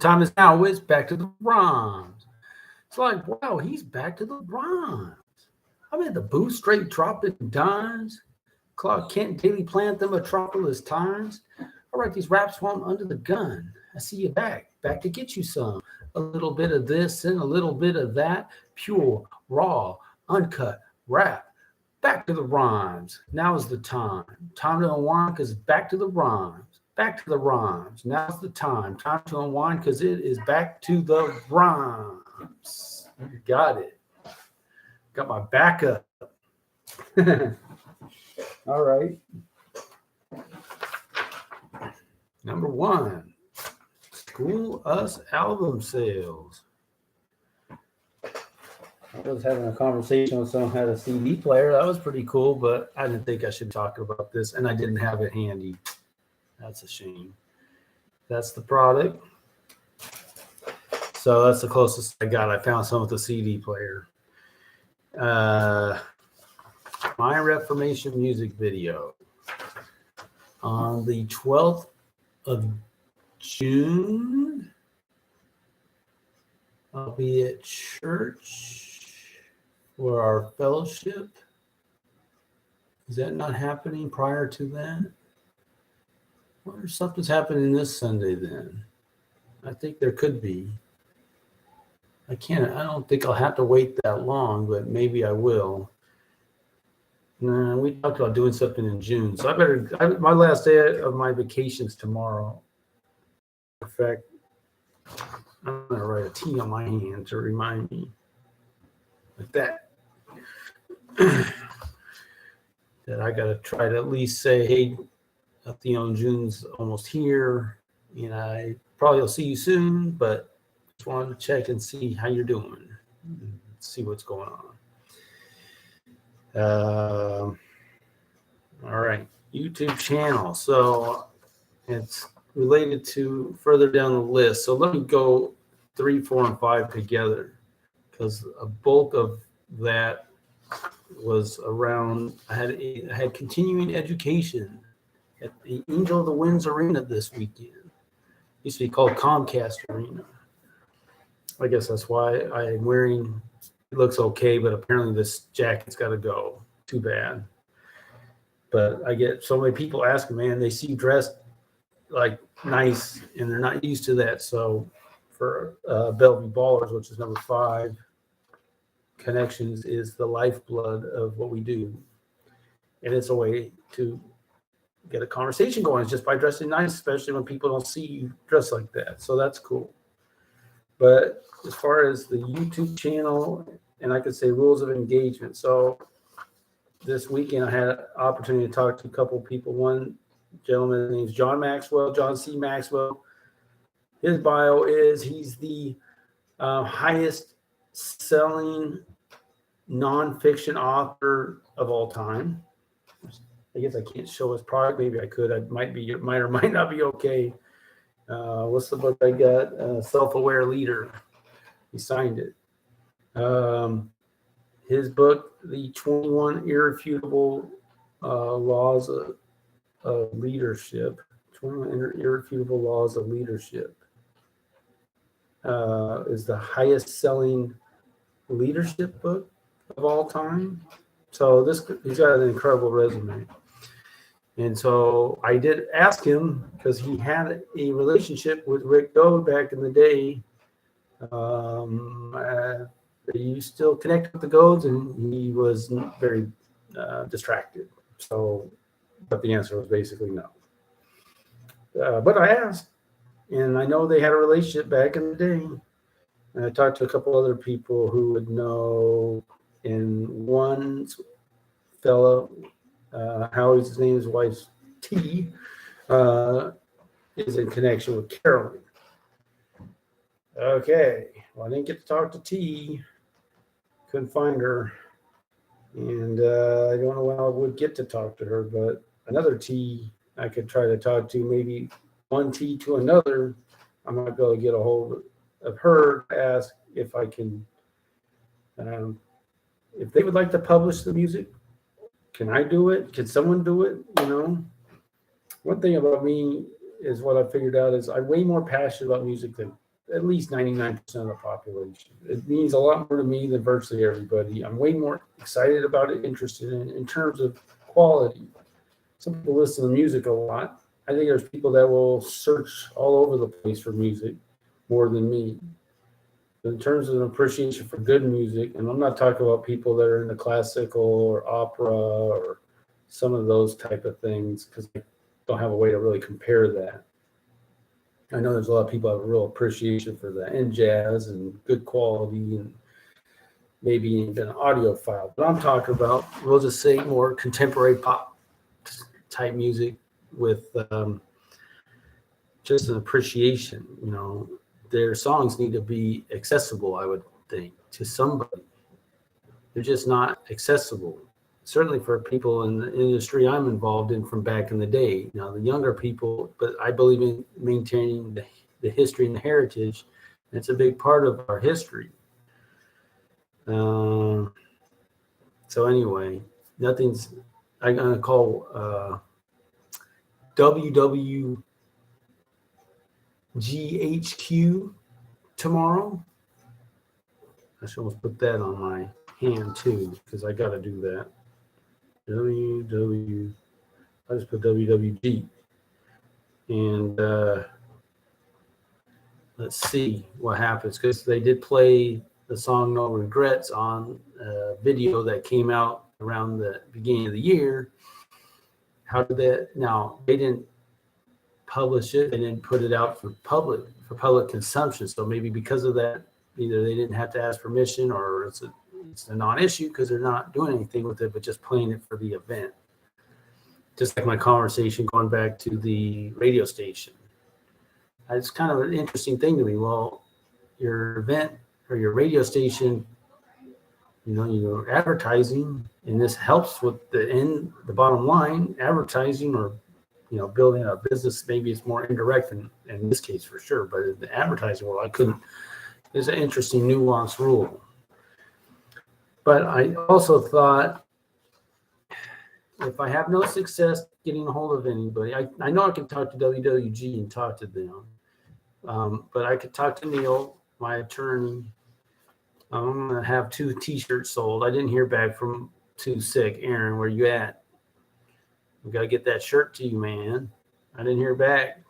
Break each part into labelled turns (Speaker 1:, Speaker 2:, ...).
Speaker 1: time is now. It's back to the rhymes. It's like, wow, he's back to the rhymes. I'm at the booth, straight dropping dimes. Clark Kent, Daily Plant, the Metropolis Times. I write these raps while I'm under the gun. I see you back to get you some. A little bit of this and a little bit of that. Pure, raw, uncut rap. Back to the rhymes. Now is the time. Time to unwind because back to the rhymes. Back to the rhymes. Now's the time. Time to unwind because it is back to the rhymes. You got it. Got my backup. All right. Number one, School Us album sales. I was having a conversation with someone who had a CD player. That was pretty cool, but I didn't think I should talk about this, and I didn't have it handy. That's a shame. That's the product. So that's the closest I got. I found some with a CD player. My Reformation music video. On the 12th of June, I'll be at church for our fellowship. Is that not happening prior to that? I wonder if something's happening this Sunday then. I think there could be. I don't think I'll have to wait that long, but maybe I will. Nah, we talked about doing something in June. So my last day of my vacation's tomorrow. In fact, I'm going to write a T on my hand to remind me. Like that. That I got to try to at least say, hey, June's almost here. And I probably will see you soon, but just wanted to check and see how you're doing. See what's going on. All right, YouTube channel. So it's related to further down the list. So let me go 3, 4, and 5 together because a bulk of that was around. I had continuing education at the Angel of the Winds Arena this weekend. It used to be called Comcast Arena. I guess that's why I am wearing. It looks okay, but apparently this jacket's got to go. Too bad. But I get so many people asking, man, they see you dressed like nice and they're not used to that. So for Bellevue Ballers, which is number 5, connections is the lifeblood of what we do. And it's a way to get a conversation going. It's just by dressing nice, especially when people don't see you dressed like that. So that's cool. But as far as the YouTube channel, and I could say rules of engagement. So this weekend, I had an opportunity to talk to a couple of people. One gentleman named John C. Maxwell. His bio is he's the highest selling nonfiction author of all time. I guess I can't show his product. Maybe I could. It might or might not be okay. What's the book I got? Self-Aware Leader. He signed it. His book, The 21 Irrefutable Laws of Leadership. 21 Irrefutable Laws of Leadership is the highest selling leadership book of all time. So he's got an incredible resume. And so I did ask him because he had a relationship with Rick Dode back in the day. He still connected with the Godes, and he was very distracted. So, but the answer was basically no. But I asked, and I know they had a relationship back in the day. And I talked to a couple other people who would know. And one fellow, his name, his wife's T, is in connection with Carolyn. Okay, well, I didn't get to talk to T. Couldn't find her. And I don't know when I would get to talk to her, but another T I could try to talk to, maybe one T to another. I might be able to get a hold of her to ask if I can, if they would like to publish the music. Can I do it? Can someone do it? One thing about me is what I figured out is I'm way more passionate about music than at least 99% of the population. It means a lot more to me than virtually everybody. I'm way more excited about it, interested in terms of quality. Some people listen to music a lot. I think there's people that will search all over the place for music more than me. In terms of an appreciation for good music, and I'm not talking about people that are into classical or opera or some of those type of things, because I don't have a way to really compare that. I know there's a lot of people that have a real appreciation for that, and jazz and good quality, and maybe even an audiophile. But I'm talking about, we'll just say, more contemporary pop type music with just an appreciation. You know, their songs need to be accessible, I would think, to somebody. They're just not accessible. Certainly for people in the industry I'm involved in from back in the day. You know, the younger people, but I believe in maintaining the history and the heritage. And it's a big part of our history. So anyway, I'm going to call WWGHQ tomorrow. I should almost put that on my hand too, because I got to do that. I just put WWG. And let's see what happens, because they did play the song No Regrets on a video that came out around the beginning of the year. How did that? Now, they didn't publish it. They didn't put it out for public consumption. So maybe because of that, either they didn't have to ask permission, or it's a non-issue because they're not doing anything with it, but just playing it for the event. Just like my conversation going back to the radio station. It's kind of an interesting thing to me. Well, your event or your radio station, you know, you're advertising, and this helps with the bottom line, advertising, or, you know, building a business. Maybe it's more indirect in this case for sure, but in the advertising world, it's an interesting nuanced rule. But I also thought, if I have no success getting a hold of anybody, I know I can talk to WWG and talk to them. But I could talk to Neil, my attorney. I'm going to have 2 T-shirts sold. I didn't hear back from Too Sick. Aaron, where you at? We got to get that shirt to you, man. I didn't hear back.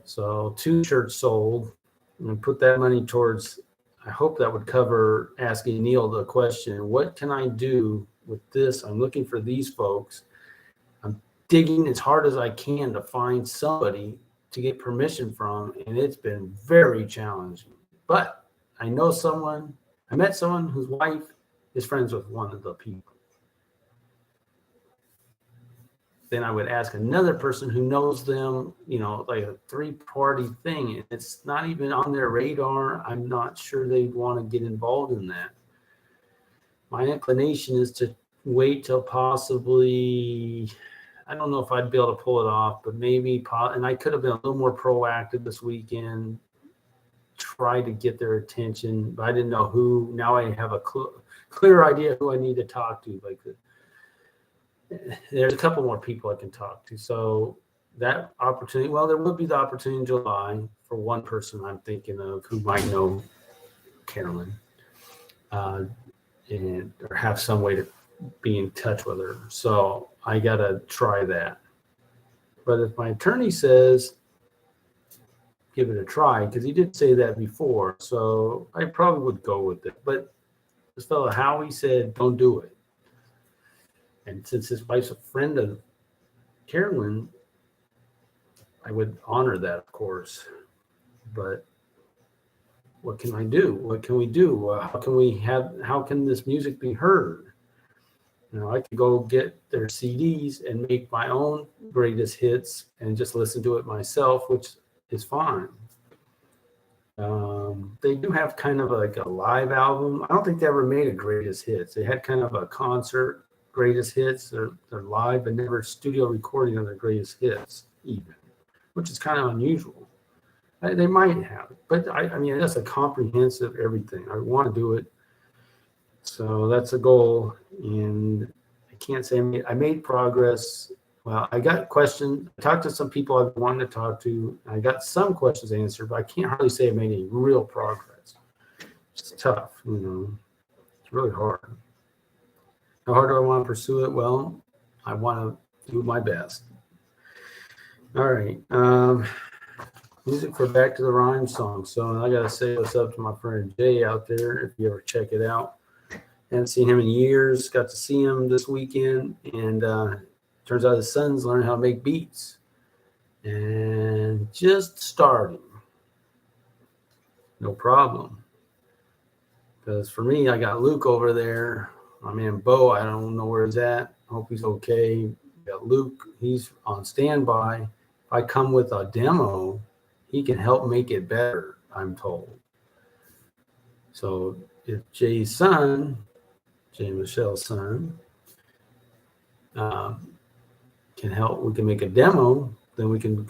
Speaker 1: So 2 shirts sold. I'm going to put that money towards, I hope that would cover asking Neil the question, what can I do with this? I'm looking for these folks. I'm digging as hard as I can to find somebody to get permission from, and it's been very challenging. But I met someone whose wife is friends with one of the people. Then I would ask another person who knows them, you know, like a 3-party thing. And it's not even on their radar. I'm not sure they'd want to get involved in that. My inclination is to wait till possibly, I don't know if I'd be able to pull it off, but maybe, and I could have been a little more proactive this weekend, try to get their attention, but I didn't know who. Now I have a clear idea who I need to talk to. Like, there's a couple more people I can talk to. So that opportunity, well, there will be the opportunity in July for one person I'm thinking of who might know Carolyn, or have some way to be in touch with her. So I got to try that. But if my attorney says, give it a try, because he did say that before, so I probably would go with it. But this fellow Howie said, don't do it. And since his wife's a friend of Carolyn, I would honor that, of course. But what can I do? What can we do? How can this music be heard? You know, I could go get their CDs and make my own greatest hits and just listen to it myself, which is fine. They do have kind of like a live album. I don't think they ever made a greatest hits. They had kind of a concert greatest hits. They're live, but never studio recording of their greatest hits even, which is kind of unusual. They might have, but I mean, that's a comprehensive everything. I want to do it. So that's a goal. And I can't say I made progress Well, I got questions. I talked to some people I've wanted to talk to. I got some questions answered, but I can't hardly say I made any real progress. It's tough, It's really hard. How hard do I want to pursue it? Well, I want to do my best. All right. Music for Back to the Rhyme song. So I got to say what's up to my friend Jay out there, if you ever check it out. Haven't seen him in years. Got to see him this weekend, and turns out his son's learning how to make beats. And just starting. No problem. Because for me, I got Luke over there. My man Bo, I don't know where he's at. Hope he's okay. We got Luke, he's on standby. If I come with a demo, he can help make it better, I'm told. So if Jay's son, Jay Michelle's son, can help, we can make a demo, then we can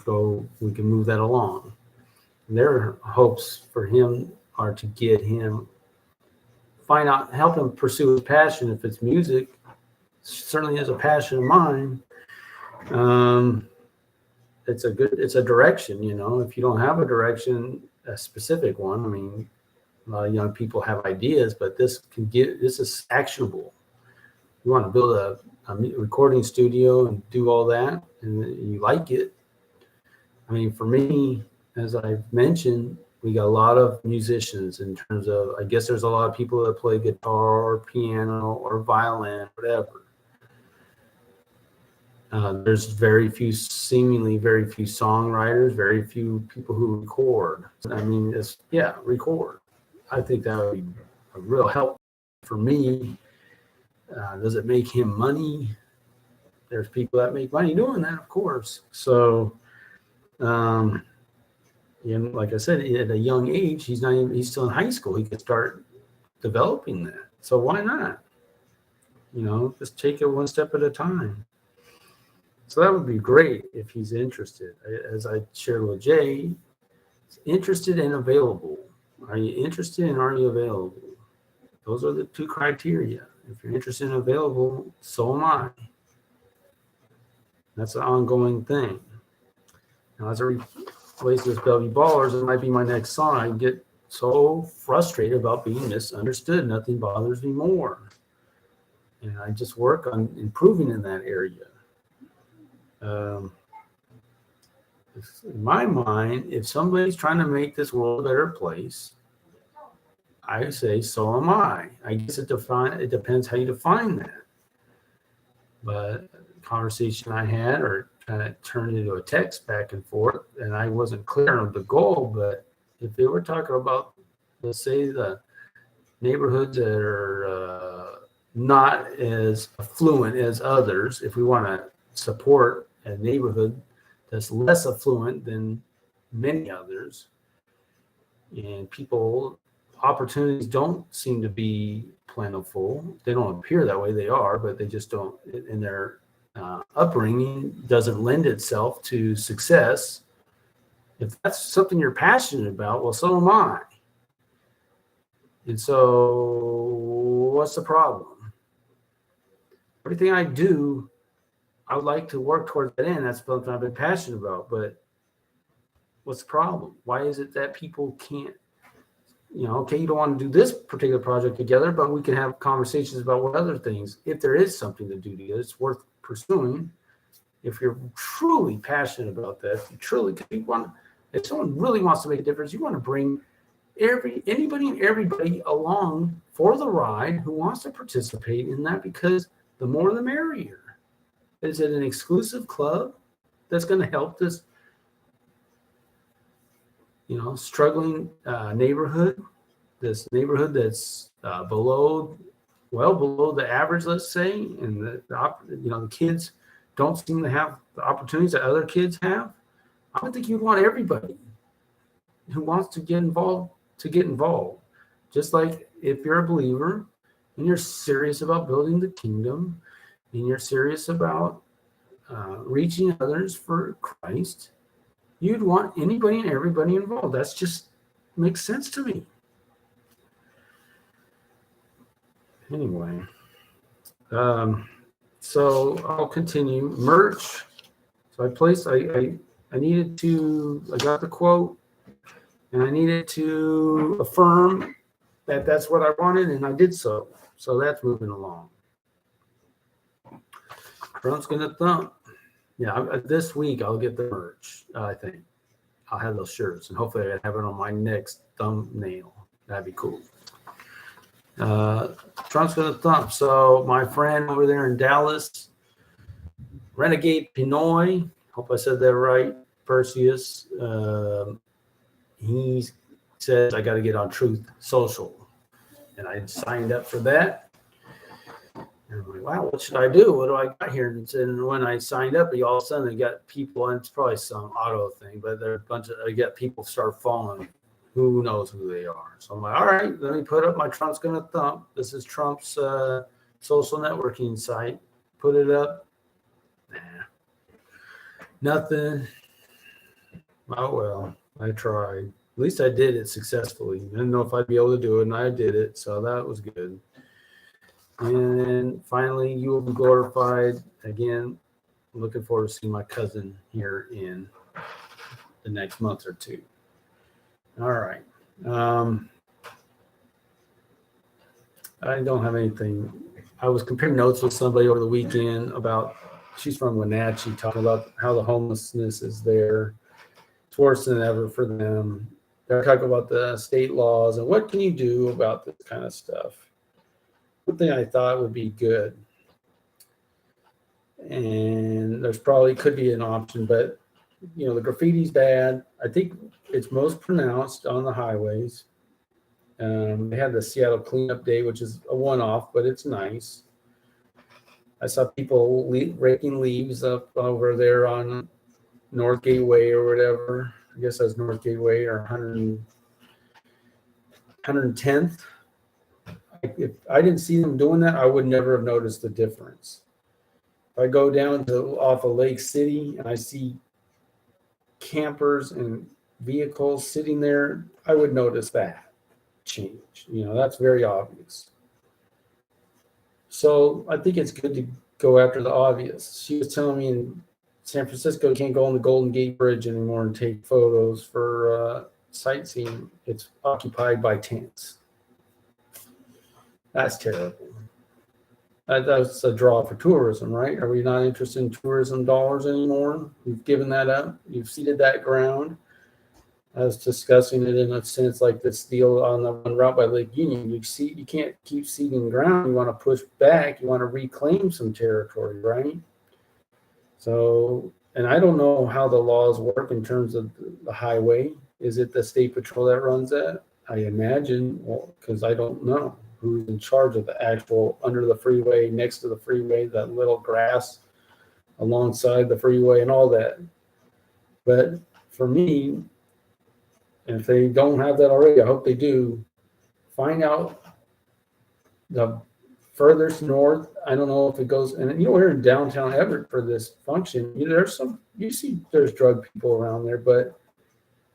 Speaker 1: move that along. And their hopes for him are to get him, help him pursue his passion. If it's music, certainly is a passion of mine. It's a direction, if you don't have a direction, a specific one, I mean, a lot of young people have ideas, but this is actionable. You want to build a recording studio and do all that, and you like it. I mean, for me, as I've mentioned, we got a lot of musicians in terms of, I guess there's a lot of people that play guitar or piano or violin, whatever. There's seemingly very few songwriters, very few people who record. I mean, record. I think that would be a real help for me. Does it make him money? There's people that make money doing that, of course. So, like I said, at a young age, he's still in high school. He could start developing that. So why not? Just take it one step at a time. So that would be great if he's interested. As I shared with Jay, interested and available. Are you interested and are you available? Those are the two criteria. If you're interested and available, so am I. That's an ongoing thing. Now, as it relates to this Bellevue Ballers, it might be my next song. I get so frustrated about being misunderstood. Nothing bothers me more. And I just work on improving in that area. In my mind, if somebody's trying to make this world a better place, I say, so am I. I guess it depends how you define that. But the conversation I had, or kind of turned into a text back and forth, and I wasn't clear on the goal, but if they were talking about, let's say, the neighborhoods that are not as affluent as others, if we want to support a neighborhood that's less affluent than many others, and opportunities don't seem to be plentiful. They don't appear that way. They are, but they just don't, in their upbringing doesn't lend itself to success. If that's something you're passionate about, well, so am I. And so what's the problem? Everything I do, I would like to work towards that end. That's something I've been passionate about. But what's the problem? Why is it that people can't, okay, you don't want to do this particular project together, but we can have conversations about what other things, if there is something to do together, it's worth pursuing. If you're truly passionate about that, if someone really wants to make a difference, you want to bring anybody and everybody along for the ride who wants to participate in that, because the more the merrier. Is it an exclusive club that's going to help this, struggling neighborhood, this neighborhood that's well below the average, let's say, and the kids don't seem to have the opportunities that other kids have? I would think you'd want everybody who wants to get involved to get involved. Just like if you're a believer and you're serious about building the kingdom, and you're serious about reaching others for Christ, you'd want anybody and everybody involved. That's just makes sense to me. Anyway, So I'll continue. Merch. So I needed to, I got the quote and I needed to affirm that that's what I wanted, and I did so. So that's moving along. Trump's gonna thump. Yeah, this week I'll get the merch. I think I'll have those shirts, and hopefully I have it on my next thumbnail. That'd be cool. Trump's gonna thump. So my friend over there in Dallas, Renegade Pinoy, hope I said that right, Perseus, he says I got to get on Truth Social, and I signed up for that. And I'm like, wow, what should I do? What do I got here? And when I signed up, all of a sudden I got people, and it's probably some auto thing, but there are a bunch of, I get people start following. Who knows who they are? So I'm like, all right, let me put up my Trump's Gonna Thump. This is Trump's social networking site. Put it up. Nah, nothing. Oh, well, I tried. At least I did it successfully. I didn't know if I'd be able to do it, and I did it. So that was good. And then finally, You Will Be Glorified. Again, I'm looking forward to seeing my cousin here in the next month or two. All right. I don't have anything. I was comparing notes with somebody over the weekend about, she's from Wenatchee, talking about how the homelessness is there. It's worse than ever for them. They're talking about the state laws and what can you do about this kind of stuff. One thing I thought would be good, and there's probably could be an option, but you know, the graffiti's bad. I think it's most pronounced on the highways. They had the Seattle Cleanup Day, which is a one-off, but it's nice. I saw people raking leaves up over there on North Gateway or whatever. I guess that's North Gateway or 110th. If I didn't see them doing that, I would never have noticed the difference. If I go down to off of Lake City and I see campers and vehicles sitting there, I would notice that change. You know, that's very obvious. So I think it's good to go after the obvious. She was telling me in San Francisco, you can't go on the Golden Gate Bridge anymore and take photos for sightseeing. It's occupied by tents. That's terrible. That's a draw for tourism, right? Are we not interested in tourism dollars anymore? We've given that up. You've ceded that ground. I was discussing it in a sense like this deal on the one route by Lake Union. You can't keep ceding ground. You want to push back. You want to reclaim some territory, right? So, and I don't know how the laws work in terms of the highway. Is it the state patrol that runs that? I imagine, well, because I don't know who's in charge of the actual under the freeway, next to the freeway, that little grass alongside the freeway and all that. But for me, and if they don't have that already, I hope they do, find out the furthest north. I don't know if it goes, and you know, we're in downtown Everett for this function. You know, there's drug people around there, but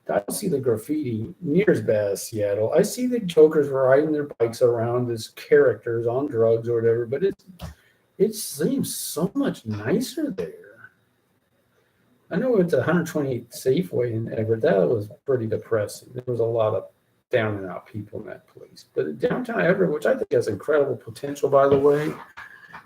Speaker 1: I don't see the graffiti near as bad as Seattle. I see the jokers riding their bikes around as characters on drugs or whatever, but it seems so much nicer there. I know it's 128 Safeway in Everett. That was pretty depressing. There was a lot of down and out people in that place. But downtown Everett, which I think has incredible potential, by the way,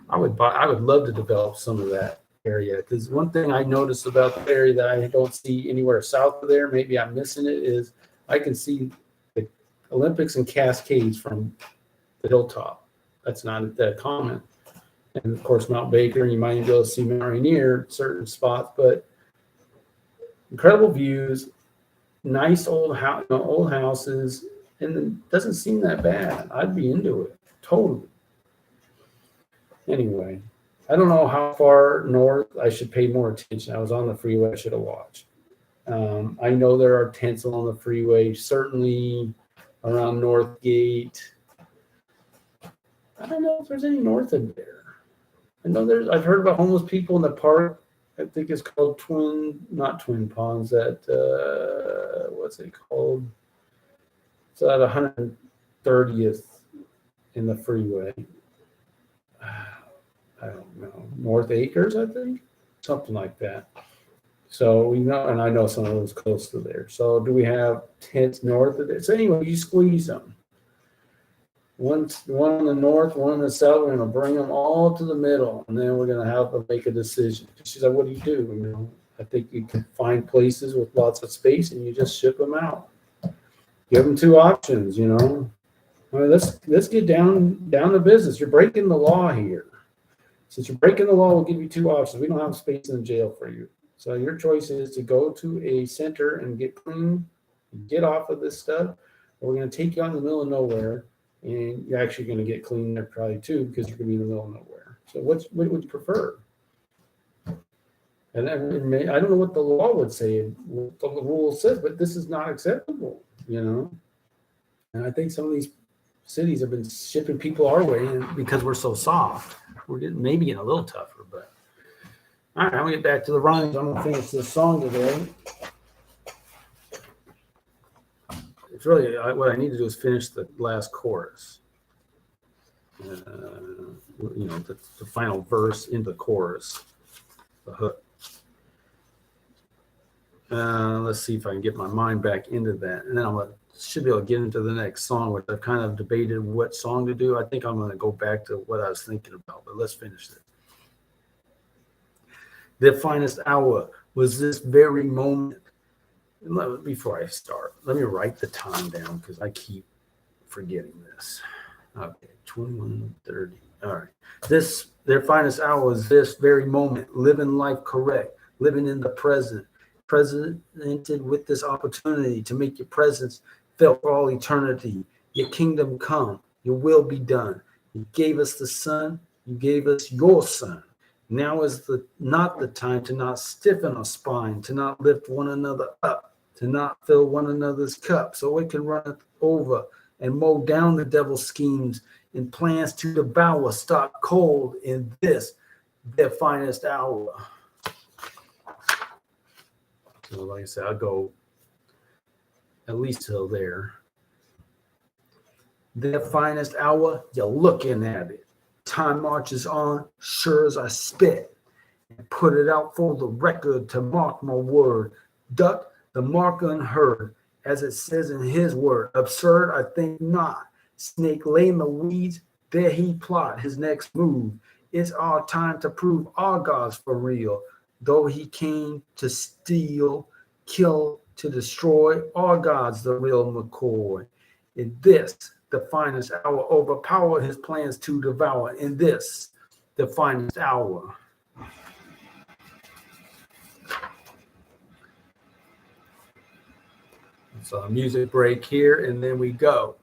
Speaker 1: I would love to develop some of that area, because one thing I noticed about the area that I don't see anywhere south of there, maybe I'm missing it, is I can see the Olympics and Cascades from the hilltop. That's not that common. And of course, Mount Baker, and you might even be able to see Mount Rainier at certain spots, but incredible views, nice old houses, and it doesn't seem that bad. I'd be into it totally. Anyway, I don't know how far north I should pay more attention. I was on the freeway. I should have watched. I know there are tents along the freeway, certainly around Northgate. I don't know if there's any north of there. I know I've heard about homeless people in the park. I think it's called not Twin Ponds, what's it called? It's at 130th in the freeway. I don't know, North Acres, I think, something like that. So we know, and I know some of those close to there. So do we have tents north of there? So anyway, you squeeze them. One in the north, one in the south. We're gonna bring them all to the middle, and then we're gonna have to make a decision. She's like, "What do you do?" You know, I think you can find places with lots of space, and you just ship them out. Give them two options. You know, all right, let's get down to business. You're breaking the law here. Since you're breaking the law, we'll give you two options. We don't have space in the jail for you. So your choice is to go to a center and get clean, get off of this stuff, or we're going to take you out in the middle of nowhere, and you're actually going to get clean there probably too because you're going to be in the middle of nowhere. So what would you prefer? And I don't know what the law would say, what the rule says, but this is not acceptable, you know. And I think some of these cities have been shipping people our way, and because we're so soft, we're getting a little tougher. But all right, I'm gonna get back to the rhymes. I'm gonna finish this song today. It's really what I need to do is finish the last chorus. The final verse in the chorus, the hook. Let's see if I can get my mind back into that, and then should be able to get into the next song, which I've kind of debated what song to do. I think I'm going to go back to what I was thinking about, but let's finish it. The finest hour was this very moment. Before I start, let me write the time down because I keep forgetting this. Okay, 21:30. All right. Their finest hour was this very moment, living life correct, living in the present, presented with this opportunity to make your presence felt for all eternity. Your kingdom come, your will be done. You gave us the Son, you gave us your Son. Now is not the time to not stiffen our spine, to not lift one another up, to not fill one another's cup, so it can run over and mow down the devil's schemes and plans to devour, stock cold in this, their finest hour. So like I said, I'll go at least till there. Their finest hour, you're looking at it. Time marches on, sure as I spit, and put it out for the record to mark my word. Duck the mark unheard, as it says in his word. Absurd, I think not. Snake lay in the weeds, there he plot his next move. It's our time to prove our God's for real. Though he came to steal, kill, to destroy, our God's the real McCoy. In this, the finest hour, overpower his plans to devour. In this, the finest hour. So a music break here, and then we go.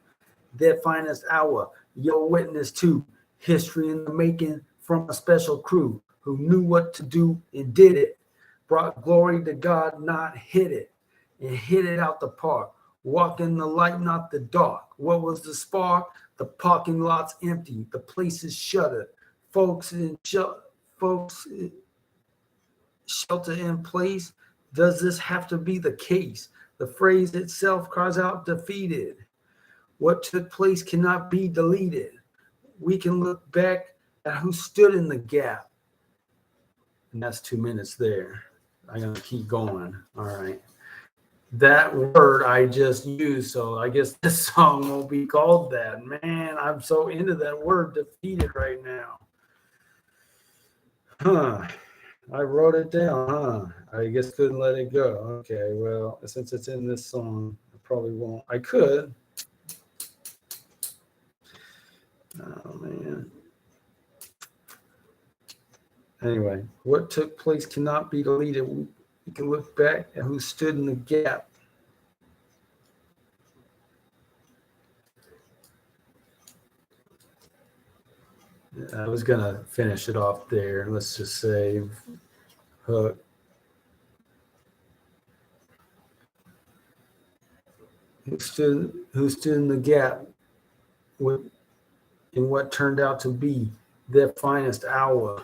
Speaker 1: Their finest hour, your witness to history in the making from a special crew who knew what to do and did it. Brought glory to God, not hit it, and hit it out the park. Walk in the light, not the dark. What was the spark? The parking lot's empty. The place is shuttered. Folks shelter in place. Does this have to be the case? The phrase itself cries out defeated. What took place cannot be deleted. We can look back at who stood in the gap. And that's 2 minutes there. I'm going to keep going. All right. That word I just used, so I guess this song won't be called that. Man, I'm so into that word defeated right now. I wrote it down, I guess couldn't let it go. Okay, well, since it's in this song, I probably won't. I could. Oh, man. Anyway, what took place cannot be deleted. We can look back at who stood in the gap. I was going to finish it off there. Let's just say hook. Who stood in the gap in what turned out to be their finest hour.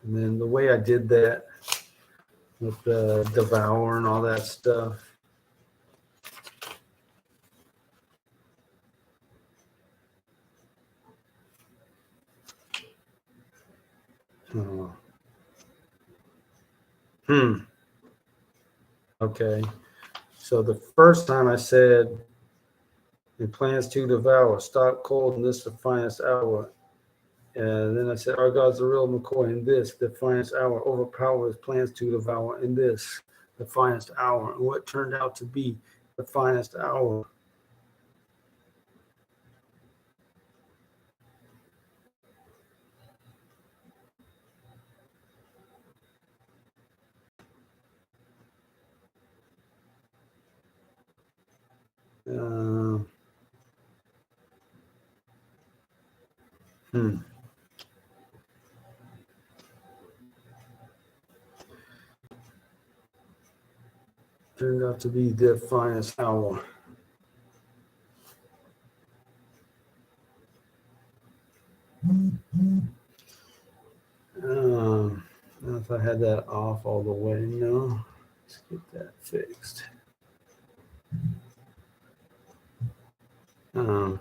Speaker 1: And then the way I did that with the devour and all that stuff. Oh. Okay. So the first time I said, it plans to devour, stop cold in this the finest hour. And then I said, our God's the real McCoy in this, the finest hour, overpower his plans to devour in this, the finest hour. And what turned out to be the finest hour. Turned out to be the finest hour. If I had that off all the way, no. Let's get that fixed. I'm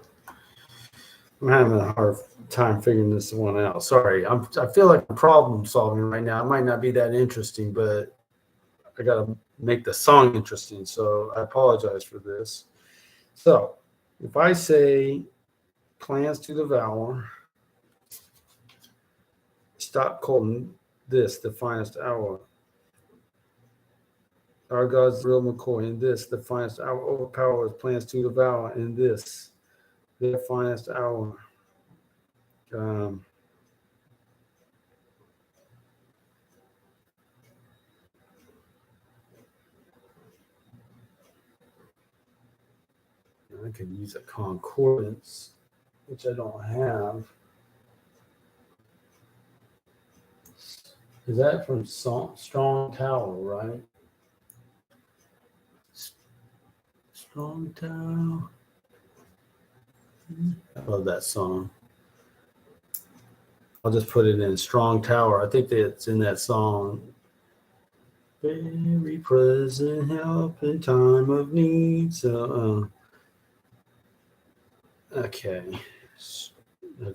Speaker 1: having a hard time figuring this one out. Sorry, I feel like I'm problem solving right now. It might not be that interesting, but I got to make the song interesting. So I apologize for this. So if I say plans to devour, stop calling this the finest hour. Our God's real McCoy in this, the finest hour, overpower his plans to devour in this, the finest hour. I could use a concordance, which I don't have. Is that from Strong Tower, right? Strong Tower. I love that song. I'll just put it in Strong Tower. I think that it's in that song. Very present help in time of need. So, okay. It's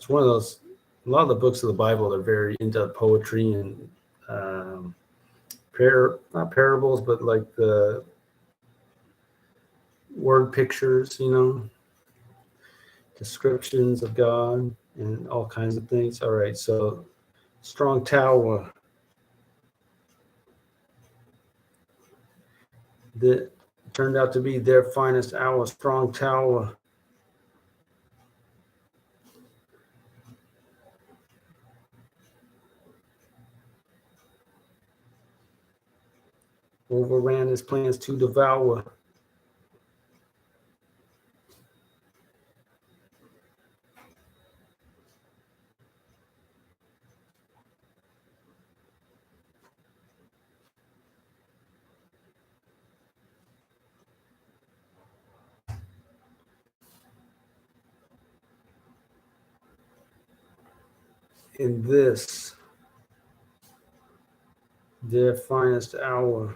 Speaker 1: one of those, a lot of the books of the Bible are very into poetry and not parables, but like the word pictures, descriptions of God and all kinds of things. All right, so Strong Tower. That turned out to be their finest hour, Strong Tower. Overran his plans to devour. In this, their finest hour.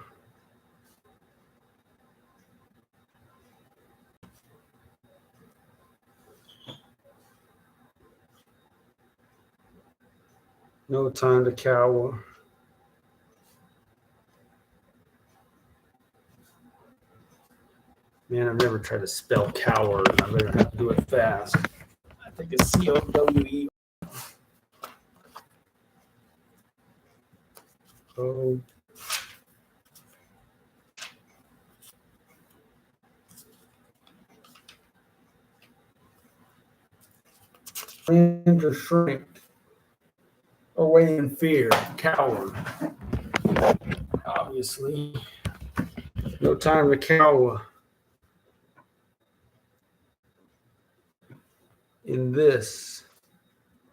Speaker 1: No time to cower. Man, I've never tried to spell cower. I better have to do it fast. I think it's C-O-W-E. Oh. To shrink away in fear, cower. Obviously, no time to cower. In this,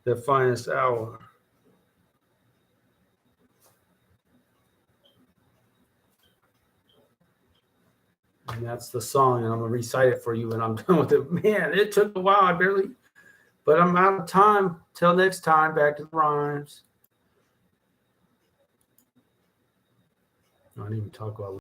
Speaker 1: their finest hour. And that's the song, and I'm gonna recite it for you, and I'm done with it. Man, it took a while. But I'm out of time. Till next time, back to the rhymes. I didn't even talk about